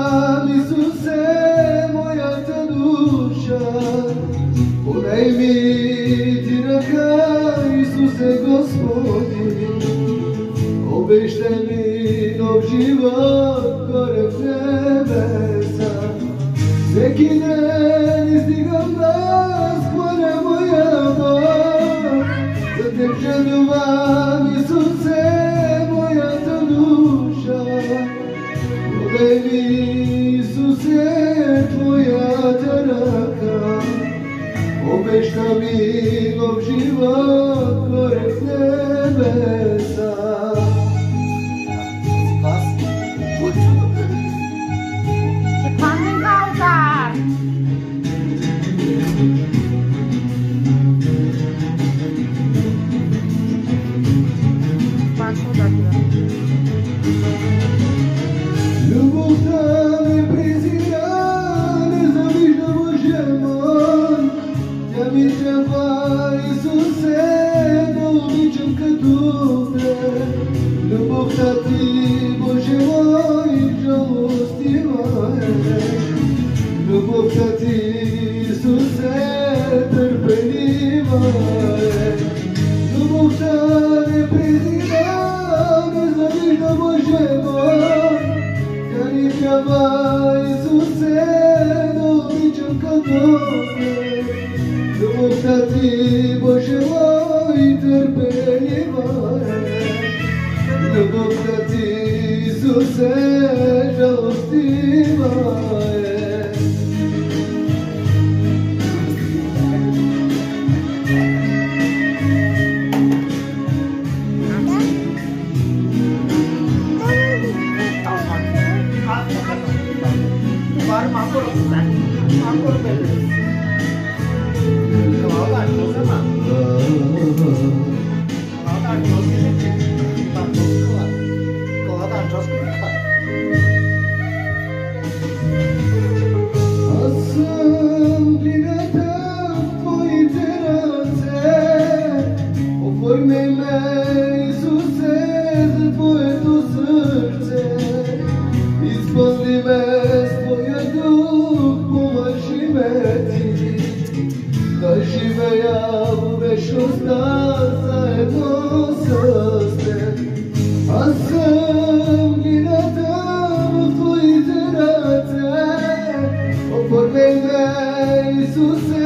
vam, Isuse, moja ta duša, podaj mi ti raka, Isuse Gospodin, obešte mi nov život gore v nebesa, sveki den izdigam glas, hvale moja Bog, za te želuvam, Isuse, moja ta duša, podaj mi, Isuse, tvoja ta raka, obešta mi nov život gore v nebesa. Любов та ти, Исусе, търпелива е. Любов та не презира, не завижда Боже мой. Тя ни трябва, Исусе, да обичам като те. Любов та ти, Боже мой, търпелива е. Любов та ти, Исусе, жалостива е. Да живея в вечността заедно с теб. Аз съм глината в твоите ръце. Оформи ме, Исусе,